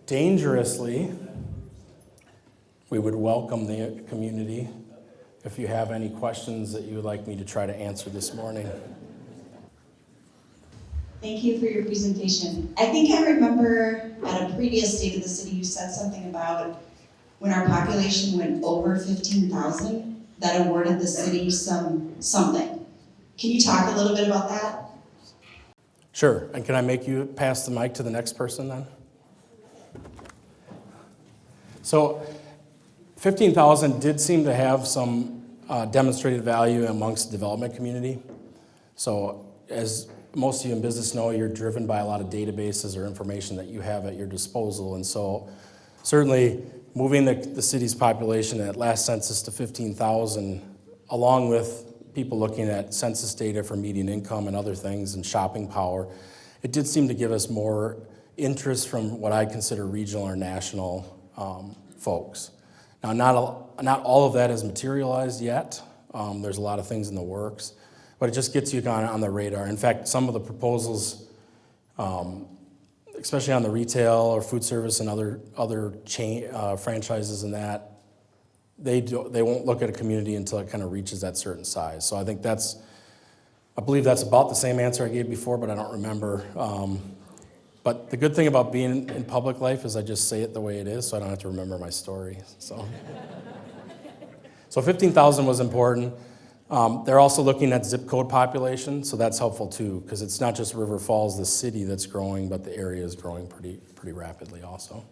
dangerously, we would welcome the community if you have any questions that you would like me to try to answer this morning. Thank you for your presentation. I think I remember at a previous State of the City, you said something about when our population went over 15,000, that awarded the city something. Can you talk a little bit about that? Sure, and can I make you pass the mic to the next person then? So 15,000 did seem to have some demonstrated value amongst the development community. So as most of you in business know, you're driven by a lot of databases or information that you have at your disposal. And so certainly moving the city's population at last census to 15,000, along with people looking at census data for median income and other things and shopping power, it did seem to give us more interest from what I consider regional or national folks. Now, not all of that has materialized yet. There's a lot of things in the works, but it just gets you on the radar. In fact, some of the proposals, especially on the retail or food service and other chain franchises and that, they won't look at a community until it kind of reaches that certain size. So I believe that's about the same answer I gave before, but I don't remember. But the good thing about being in public life is I just say it the way it is, so I don't have to remember my story. So 15,000 was important. They're also looking at zip code population, so that's helpful too, because it's not just River Falls, the city, that's growing, but the area is growing pretty rapidly also.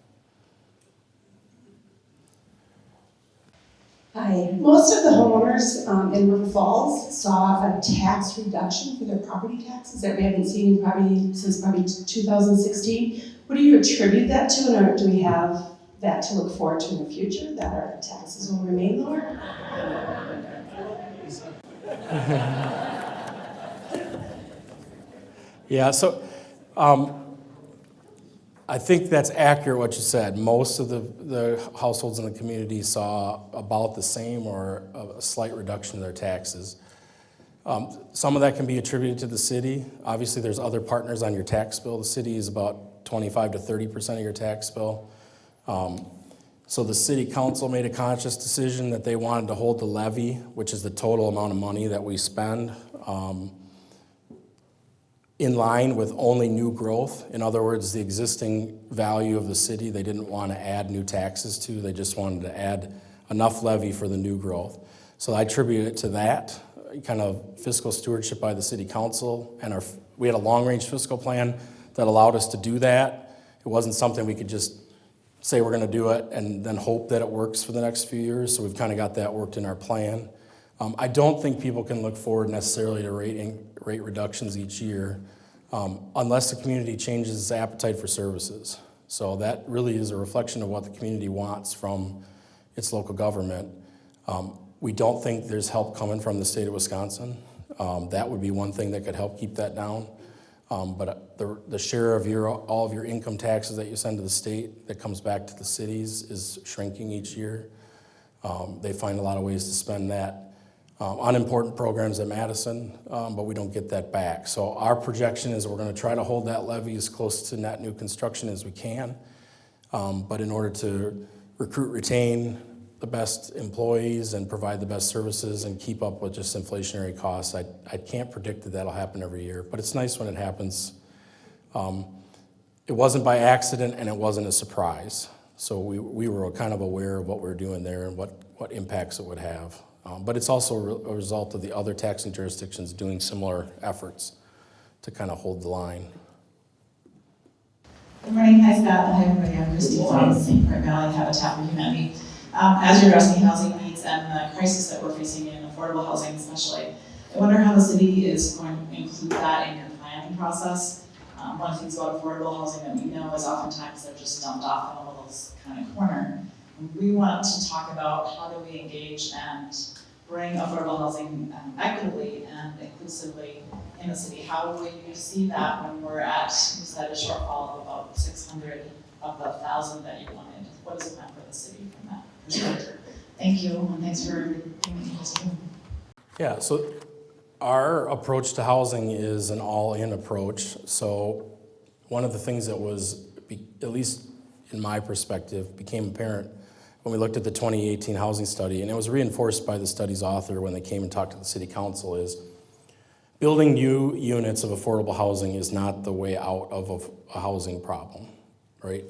Hi. Most of the homeowners in River Falls saw a tax reduction for their property taxes that we haven't seen since 2016. What do you attribute that to, or do we have that to look forward to in the future, that our taxes will remain lower? Yeah, so I think that's accurate what you said. Most of the households in the community saw about the same or a slight reduction in their taxes. Some of that can be attributed to the city. Obviously, there's other partners on your tax bill. The city is about 25 to 30% of your tax bill. So the city council made a conscious decision that they wanted to hold the levy, which is the total amount of money that we spend, in line with only new growth. In other words, the existing value of the city, they didn't want to add new taxes to. They just wanted to add enough levy for the new growth. So I attribute it to that kind of fiscal stewardship by the city council. And we had a long-range fiscal plan that allowed us to do that. It wasn't something we could just say we're going to do it and then hope that it works for the next few years. So we've kind of got that worked in our plan. I don't think people can look forward necessarily to rate reductions each year unless the community changes its appetite for services. So that really is a reflection of what the community wants from its local government. We don't think there's help coming from the state of Wisconsin. That would be one thing that could help keep that down. But the share of all of your income taxes that you send to the state that comes back to the cities is shrinking each year. They find a lot of ways to spend that on important programs at Madison, but we don't get that back. So our projection is we're going to try to hold that levy as close to net new construction as we can. But in order to recruit, retain the best employees and provide the best services and keep up with just inflationary costs, I can't predict that that'll happen every year, but it's nice when it happens. It wasn't by accident and it wasn't a surprise. So we were kind of aware of what we were doing there and what impacts it would have. But it's also a result of the other taxing jurisdictions doing similar efforts to kind of hold the line. Good morning, hi Scott, hi everybody, I'm Christy from St. Clair Valley Habitat for Humanity. As you're addressing housing needs and the crisis that we're facing in affordable housing especially, I wonder how the city is going to include that in your planning process. One of the things about affordable housing that we know is oftentimes they're just dumped off in a little kind of corner. We want to talk about how do we engage and bring affordable housing equitably and inclusively in the city. How will you see that when we're at, you said, a shortfall of about 600 of the 1,000 that you wanted? What is the plan for the city from that perspective? Thank you, and thanks for being interested. Yeah, so our approach to housing is an all-in approach. So one of the things that was, at least in my perspective, became apparent when we looked at the 2018 housing study, and it was reinforced by the study's author when they came and talked to the city council, is building new units of affordable housing is not the way out of a housing problem, right?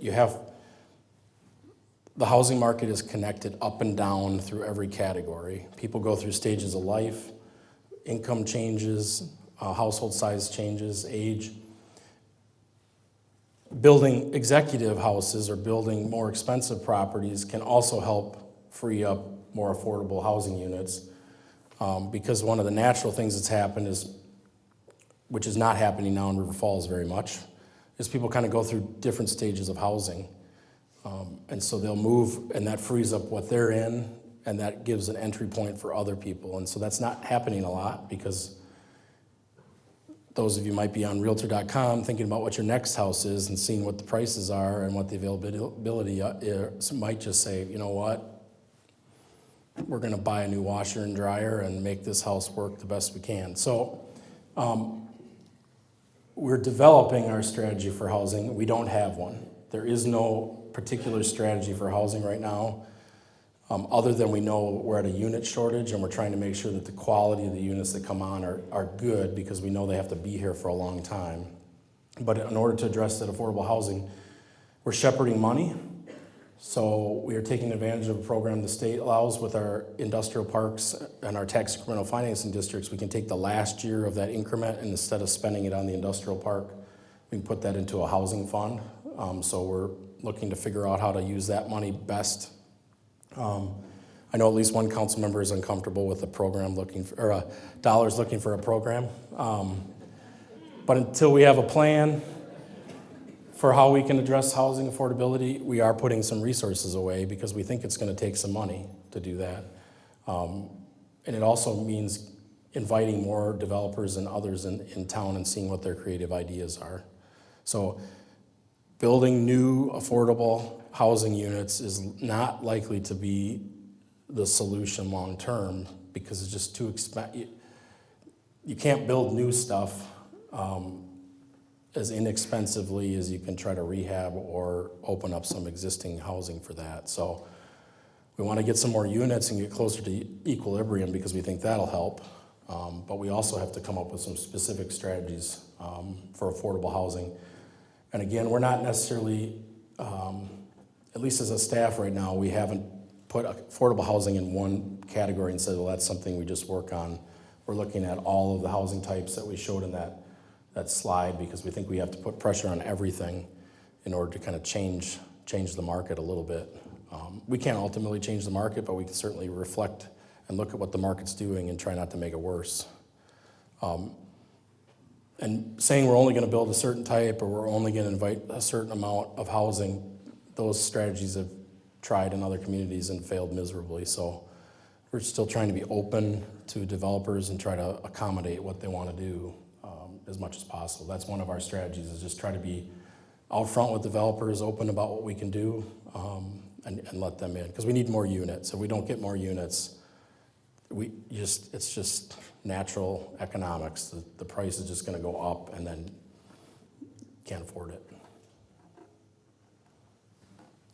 The housing market is connected up and down through every category. People go through stages of life, income changes, household size changes, age. Building executive houses or building more expensive properties can also help free up more affordable housing units, because one of the natural things that's happened is, which is not happening now in River Falls very much, is people kind of go through different stages of housing. And so they'll move, and that frees up what they're in, and that gives an entry point for other people. And so that's not happening a lot, because those of you might be on Realtor.com thinking about what your next house is and seeing what the prices are and what the availability is, might just say, you know what, we're going to buy a new washer and dryer and make this house work the best we can. So we're developing our strategy for housing. We don't have one. There is no particular strategy for housing right now, other than we know we're at a unit shortage, and we're trying to make sure that the quality of the units that come on are good, because we know they have to be here for a long time. But in order to address that affordable housing, we're shepherding money. So we are taking advantage of a program the state allows with our industrial parks and our tax incremental financing districts. We can take the last year of that increment, and instead of spending it on the industrial park, we can put that into a housing fund. So we're looking to figure out how to use that money best. I know at least one council member is uncomfortable with a program dollars looking for a program. But until we have a plan for how we can address housing affordability, we are putting some resources away, because we think it's going to take some money to do that. And it also means inviting more developers and others in town and seeing what their creative ideas are. So building new affordable housing units is not likely to be the solution long term, because it's just too expensive. You can't build new stuff as inexpensively as you can try to rehab or open up some existing housing for that. So we want to get some more units and get closer to equilibrium, because we think that'll help. But we also have to come up with some specific strategies for affordable housing. And again, we're not necessarily, at least as a staff right now, we haven't put affordable housing in one category and said, well, that's something we just work on. We're looking at all of the housing types that we showed in that slide, because we think we have to put pressure on everything in order to kind of change the market a little bit. We can't ultimately change the market, but we can certainly reflect and look at what the market's doing and try not to make it worse. And saying we're only going to build a certain type, or we're only going to invite a certain amount of housing, those strategies have tried in other communities and failed miserably. So we're still trying to be open to developers and try to accommodate what they want to do as much as possible. That's one of our strategies, is just try to be out front with developers, open about what we can do, and let them in. Because we need more units. If we don't get more units, it's just natural economics. The price is just going to go up, and then can't afford it.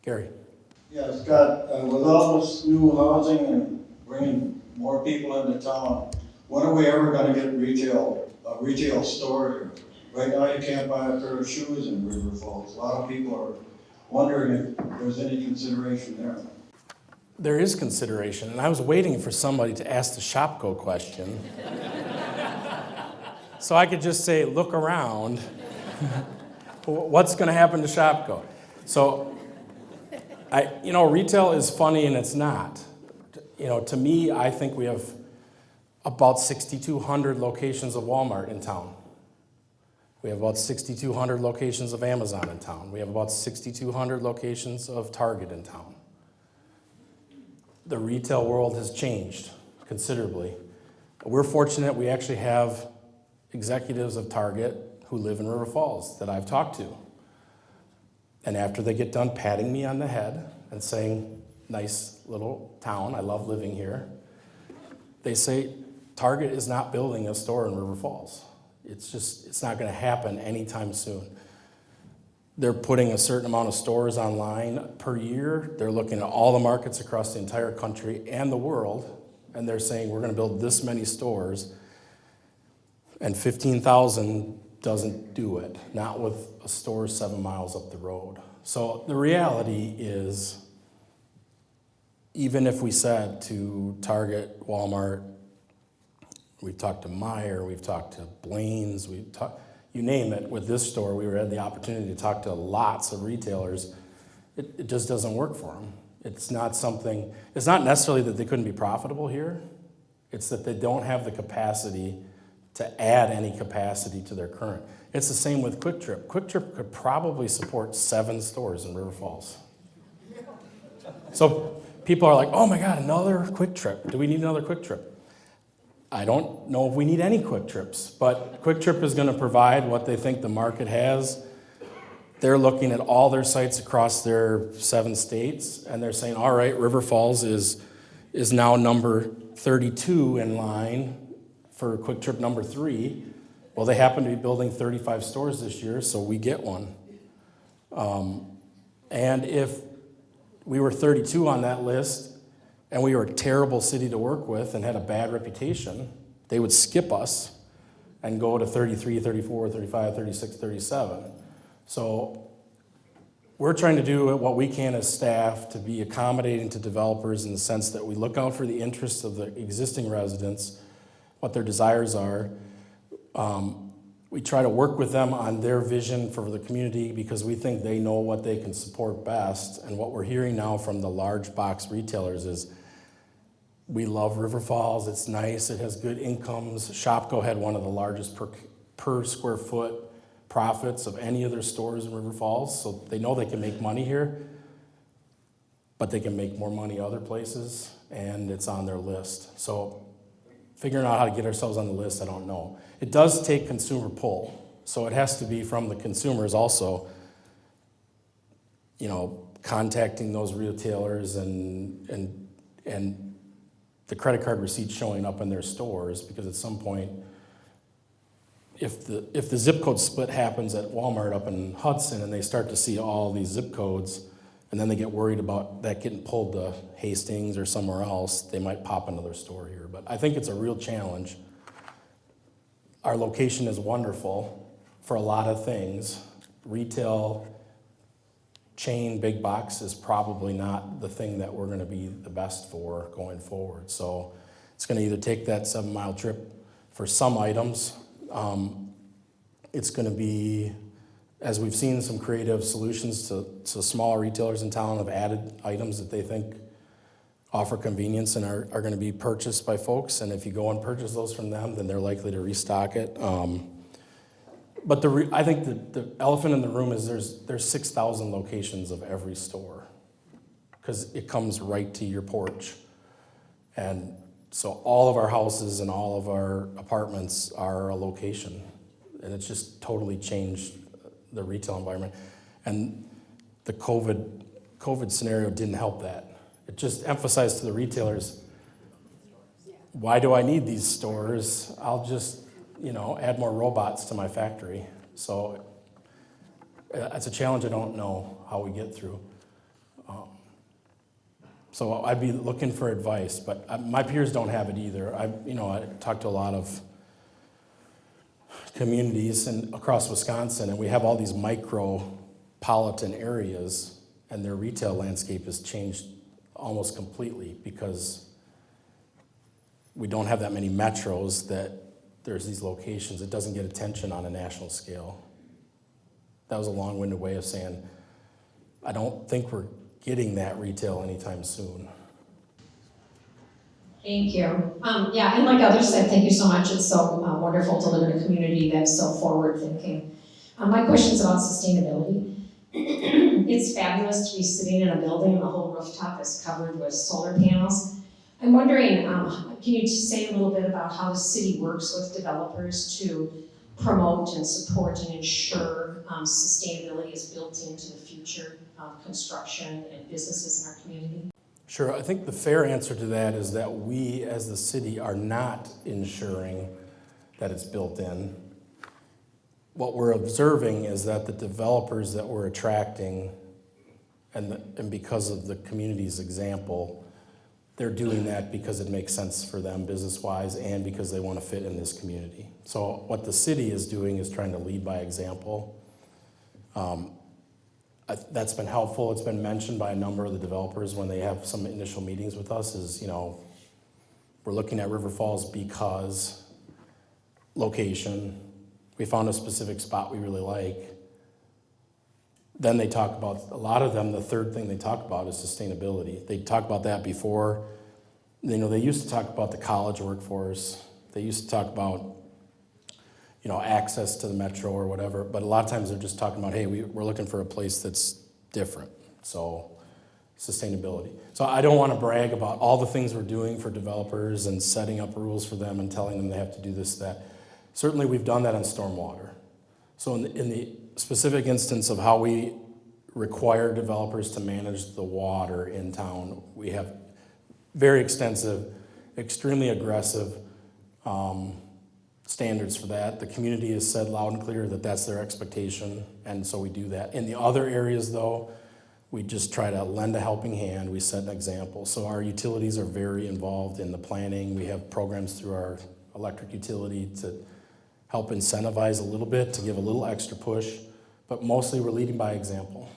Gary. Yeah, Scott, with all this new housing and bringing more people into town, when are we ever going to get a retail store here? Right now, you can't buy a pair of shoes in River Falls. A lot of people are wondering if there's any consideration there. There is consideration, and I was waiting for somebody to ask the Shopko question. So I could just say, look around. What's going to happen to Shopko? So, retail is funny and it's not. To me, I think we have about 6,200 locations of Walmart in town. We have about 6,200 locations of Amazon in town. We have about 6,200 locations of Target in town. The retail world has changed considerably. We're fortunate we actually have executives of Target who live in River Falls that I've talked to. And after they get done patting me on the head and saying, nice little town, I love living here, they say, Target is not building a store in River Falls. It's not going to happen anytime soon. they're putting a certain amount of stores online per year. They're looking at all the markets across the entire country and the world, and they're saying we're going to build this many stores, and 15,000 doesn't do it, not with a store 7 miles up the road. So the reality is, even if we said to Target, Walmart, we've talked to Meijer, we've talked to Blaine's, we've talked, you name it, with this store, we had the opportunity to talk to lots of retailers. It just doesn't work for them. It's not necessarily that they couldn't be profitable here. It's that they don't have the capacity to add any capacity to their current. It's the same with Quick Trip. Quick Trip could probably support 7 stores in River Falls. So people are like, oh my God, another Quick Trip. Do we need another Quick Trip? I don't know if we need any Quick Trips, but Quick Trip is going to provide what they think the market has. They're looking at all their sites across their 7 states, and they're saying, all right, River Falls is now number 32 in line for Quick Trip number 3. Well, they happen to be building 35 stores this year, so we get one. And if we were 32 on that list, and we were a terrible city to work with and had a bad reputation, they would skip us and go to 33, 34, 35, 36, 37. So we're trying to do what we can as staff to be accommodating to developers in the sense that we look out for the interests of the existing residents, what their desires are. We try to work with them on their vision for the community because we think they know what they can support best. And what we're hearing now from the large box retailers is, we love River Falls, it's nice, it has good incomes. Shopko had one of the largest per square foot profits of any of their stores in River Falls, so they know they can make money here, but they can make more money other places, and it's on their list. So figuring out how to get ourselves on the list, I don't know. It does take consumer pull, so it has to be from the consumers also, contacting those retailers and the credit card receipts showing up in their stores, because at some point, if the zip code split happens at Walmart up in Hudson and they start to see all these zip codes, and then they get worried about that getting pulled to Hastings or somewhere else, they might pop another store here. But I think it's a real challenge. Our location is wonderful for a lot of things. Retail, chain, big box is probably not the thing that we're going to be the best for going forward. So it's going to either take that 7-mile trip for some items. It's going to be, as we've seen some creative solutions to smaller retailers in town have added items that they think offer convenience and are going to be purchased by folks. And if you go and purchase those from them, then they're likely to restock it. But I think the elephant in the room is there's 6,000 locations of every store, because it comes right to your porch. And so all of our houses and all of our apartments are a location. And it's just totally changed the retail environment. And the COVID scenario didn't help that. It just emphasized to the retailers, why do I need these stores? I'll just add more robots to my factory. So it's a challenge I don't know how we get through. So I'd be looking for advice, but my peers don't have it either. I talked to a lot of communities across Wisconsin, and we have all these micropolitan areas, and their retail landscape has changed almost completely because we don't have that many metros that there's these locations. It doesn't get attention on a national scale. That was a long-winded way of saying, I don't think we're getting that retail anytime soon. Thank you. And like others said, thank you so much. It's so wonderful to live in a community that's so forward-thinking. My question's about sustainability. It's fabulous to be sitting in a building and the whole rooftop is covered with solar panels. I'm wondering, can you just say a little bit about how the city works with developers to promote and support and ensure sustainability is built into the future of construction and businesses in our community? Sure, I think the fair answer to that is that we as the city are not ensuring that it's built in. what we're observing is that the developers that we're attracting, and because of the community's example, they're doing that because it makes sense for them business-wise and because they want to fit in this community. So what the city is doing is trying to lead by example. That's been helpful. It's been mentioned by a number of the developers when they have some initial meetings with us is, we're looking at River Falls because location, we found a specific spot we really like. Then they talk about, a lot of them, the third thing they talk about is sustainability. They talk about that before. They used to talk about the college workforce. They used to talk about, access to the metro or whatever. But a lot of times they're just talking about, hey, we're looking for a place that's different. So sustainability. So I don't want to brag about all the things we're doing for developers and setting up rules for them and telling them they have to do this, that. Certainly we've done that on stormwater. So in the specific instance of how we require developers to manage the water in town, we have very extensive, extremely aggressive standards for that. The community has said loud and clear that that's their expectation, and so we do that. In the other areas, though, we just try to lend a helping hand. We set an example. So our utilities are very involved in the planning. We have programs through our electric utility to help incentivize a little bit, to give a little extra push, but mostly we're leading by example.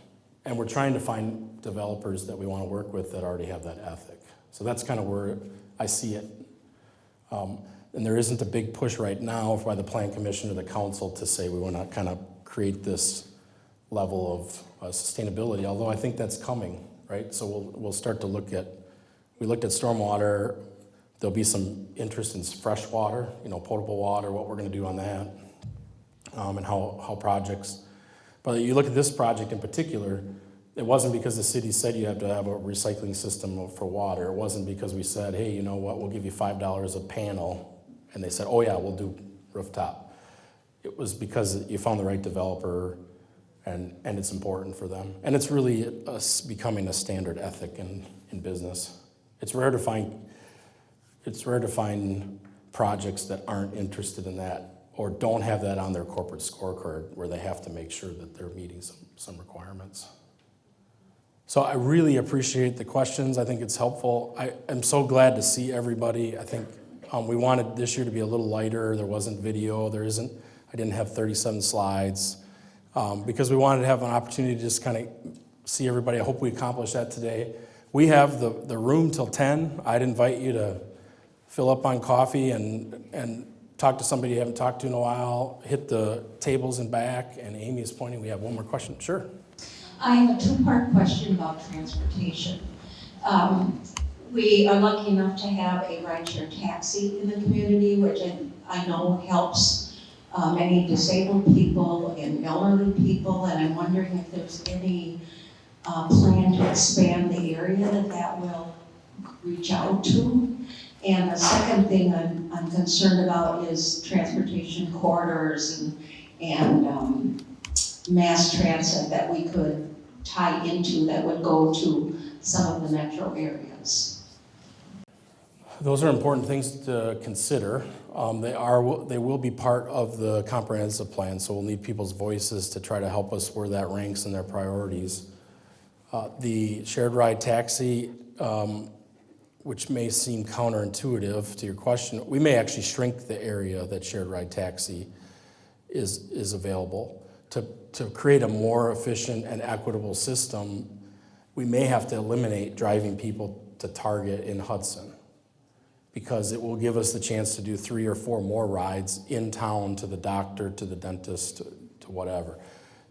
And we're trying to find developers that we want to work with that already have that ethic. So that's kind of where I see it. And there isn't a big push right now by the Plan Commission or the council to say we want to kind of create this level of sustainability, although I think that's coming, right? So we'll start to look at, we looked at stormwater. There'll be some interest in fresh water, potable water, what we're going to do on that, and how projects. But you look at this project in particular, it wasn't because the city said you have to have a recycling system for water. It wasn't because we said, hey, you know what, we'll give you $5 a panel. And they said, oh yeah, we'll do rooftop. It was because you found the right developer and it's important for them. And it's really becoming a standard ethic in business. It's rare to find projects that aren't interested in that or don't have that on their corporate scorecard where they have to make sure that they're meeting some requirements. So I really appreciate the questions. I think it's helpful. I am so glad to see everybody. I think we wanted this year to be a little lighter. There wasn't video. I didn't have 37 slides because we wanted to have an opportunity to just kind of see everybody. I hope we accomplished that today. We have the room till 10. I'd invite you to fill up on coffee and talk to somebody you haven't talked to in a while, hit the tables and back, and Amy is pointing. We have one more question. Sure. I have a two-part question about transportation. We are lucky enough to have a rideshare taxi in the community, which I know helps many disabled people and elderly people, and I'm wondering if there's any plan to expand the area that will reach out to. And the second thing I'm concerned about is transportation corridors and mass transit that we could tie into that would go to some of the metro areas. Those are important things to consider. They will be part of the comprehensive plan, so we'll need people's voices to try to help us where that ranks in their priorities. The shared ride taxi, which may seem counterintuitive to your question, we may actually shrink the area that shared ride taxi is available. To create a more efficient and equitable system, we may have to eliminate driving people to Target in Hudson because it will give us the chance to do 3 or 4 more rides in town to the doctor, to the dentist, to whatever.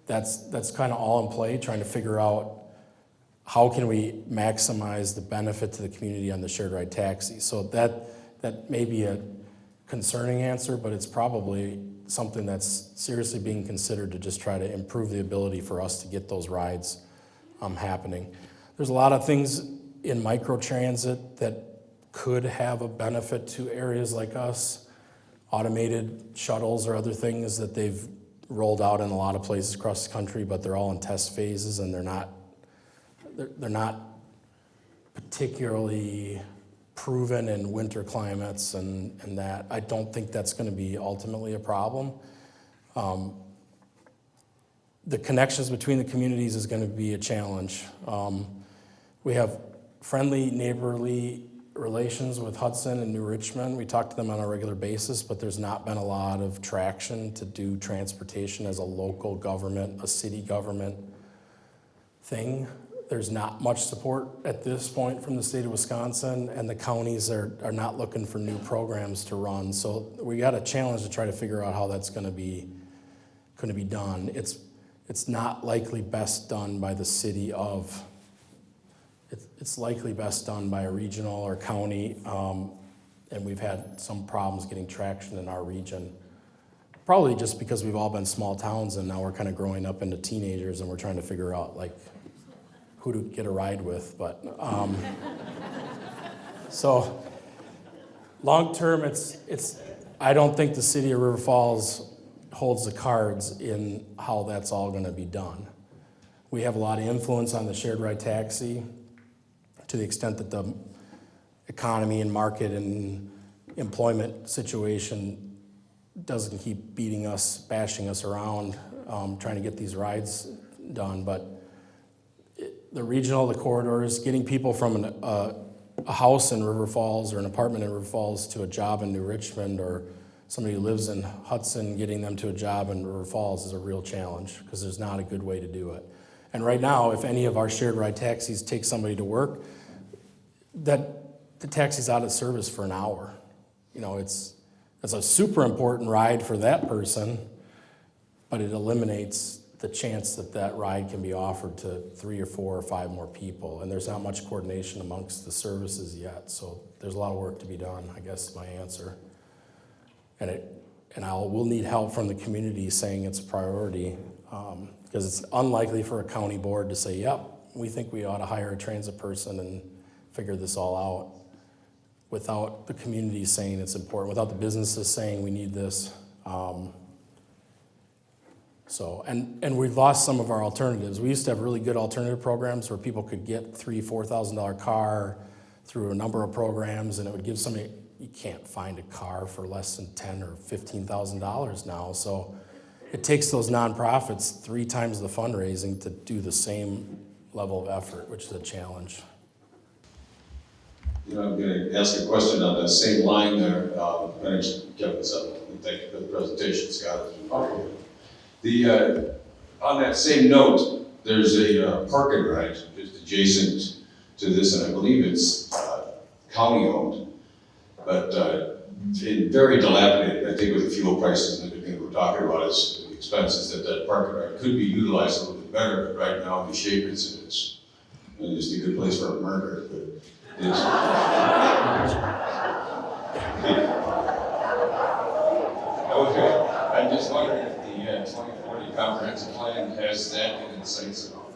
That's kind of all in play, trying to figure out how can we maximize the benefit to the community on the shared ride taxi. So that may be a concerning answer, but it's probably something that's seriously being considered to just try to improve the ability for us to get those rides happening. There's a lot of things in microtransit that could have a benefit to areas like us. Automated shuttles or other things that they've rolled out in a lot of places across the country, but they're all in test phases and they're not particularly proven in winter climates and that. I don't think that's going to be ultimately a problem. the connections between the communities is gonna be a challenge. We have friendly neighborly relations with Hudson and New Richmond. We talk to them on a regular basis, but there's not been a lot of traction to do transportation as a local government, a city government thing. There's not much support at this point from the state of Wisconsin, and the counties are not looking for new programs to run. So we got a challenge to try to figure out how that's gonna be done. It's not likely best done by the city of, it's likely best done by a regional or county, and we've had some problems getting traction in our region. Probably just because we've all been small towns and now we're kind of growing up into teenagers and we're trying to figure out like who to get a ride with, but so long term, I don't think the city of River Falls holds the cards in how that's all gonna be done. We have a lot of influence on the shared ride taxi to the extent that the economy and market and employment situation doesn't keep beating us, bashing us around, trying to get these rides done. But the regional, the corridors, getting people from a house in River Falls or an apartment in River Falls to a job in New Richmond, or somebody who lives in Hudson, getting them to a job in River Falls is a real challenge because there's not a good way to do it. And right now, if any of our shared ride taxis take somebody to work, that the taxi's out of service for an hour. You know, it's a super important ride for that person, but it eliminates the chance that that ride can be offered to 3 or 4 or 5 more people. And there's not much coordination amongst the services yet, so there's a lot of work to be done, I guess is my answer. And we'll need help from the community saying it's a priority, because it's unlikely for a county board to say, yep, we think we ought to hire a transit person and figure this all out, without the community saying it's important, without the businesses saying we need this. And we've lost some of our alternatives. We used to have really good alternative programs where people could get $3,000-$4,000 car through a number of programs, and it would give somebody, you can't find a car for less than $10,000 or $15,000 now. So it takes those nonprofits 3 times the fundraising to do the same level of effort, which is a challenge. You know, I'm going to ask a question on that same line there. My name's Kevin Sutton. Thank you for the presentation, Scott. On that same note, there's a park and ride just adjacent to this, and I believe it's county owned, but very dilapidated. I think with the fuel prices and everything we're talking about is the expenses that park and ride could be utilized a little bit better, but right now the shape it's just a good place for a murder. But it's, okay, I'm just wondering if the 2040 comprehensive plan has that in its sights at all.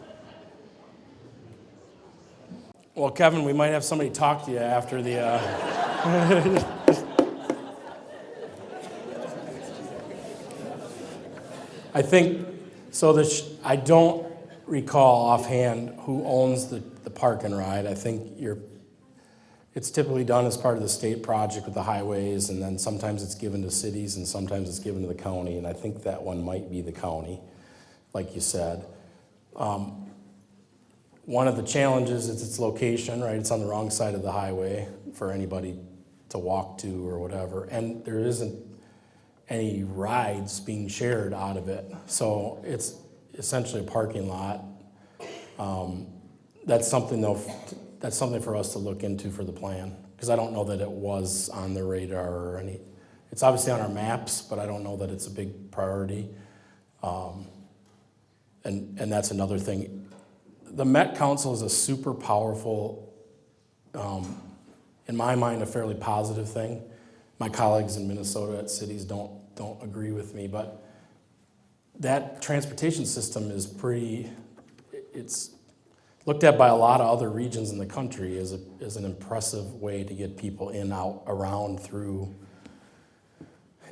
Well, Kevin, we might have somebody talk to you after the. I think so. I don't recall offhand who owns the park and ride. I think it's typically done as part of the state project with the highways, and then sometimes it's given to cities and sometimes it's given to the county, and I think that one might be the county, like you said. One of the challenges is its location, right? It's on the wrong side of the highway for anybody to walk to or whatever, and there isn't any rides being shared out of it. So it's essentially a parking lot. That's something for us to look into for the plan, because I don't know that it was on the radar or any. It's obviously on our maps, but I don't know that it's a big priority. And that's another thing. The Met Council is a super powerful, in my mind, a fairly positive thing. My colleagues in Minnesota at cities don't agree with me, but that transportation system is it's looked at by a lot of other regions in the country as an impressive way to get people in, out, around, through.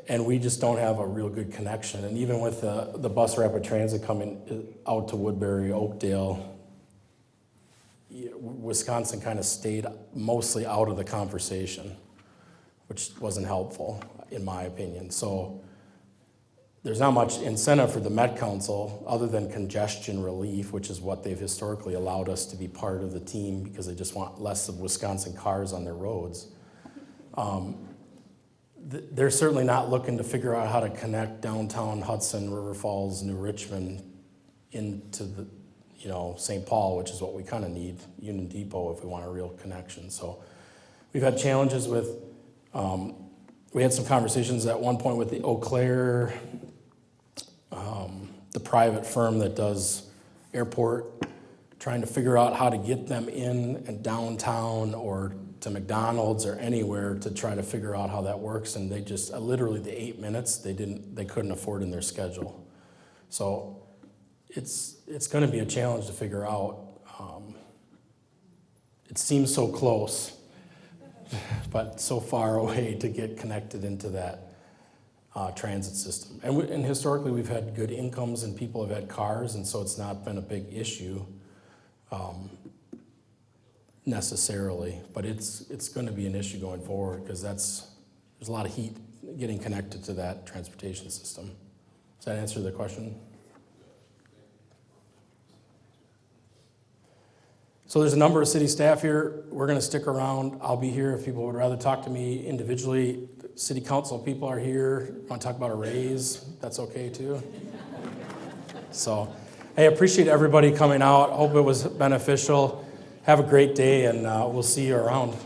And we just don't have a real good connection. And even with the bus rapid transit coming out to Woodbury, Oakdale, Wisconsin kind of stayed mostly out of the conversation, which wasn't helpful, in my opinion. So there's not much incentive for the Met Council other than congestion relief, which is what they've historically allowed us to be part of the team because they just want less of Wisconsin cars on their roads. They're certainly not looking to figure out how to connect downtown Hudson, River Falls, New Richmond into the, St. Paul, which is what we kind of need, Union Depot, if we want a real connection. So we've had challenges with, we had some conversations at one point with the Eau Claire, the private firm that does airport, trying to figure out how to get them in and downtown or to McDonald's or anywhere to try to figure out how that works. And they just, literally the 8 minutes, they couldn't afford in their schedule. So it's going to be a challenge to figure out. It seems so close, but so far away to get connected into that transit system. And historically, we've had good incomes and people have had cars, and so it's not been a big issue necessarily. But it's going to be an issue going forward because there's a lot of heat getting connected to that transportation system. Does that answer the question? So there's a number of city staff here. We're going to stick around. I'll be here if people would rather talk to me individually. City council people are here. Want to talk about a raise? That's okay too. So, hey, I appreciate everybody coming out. Hope it was beneficial. Have a great day, and we'll see you around.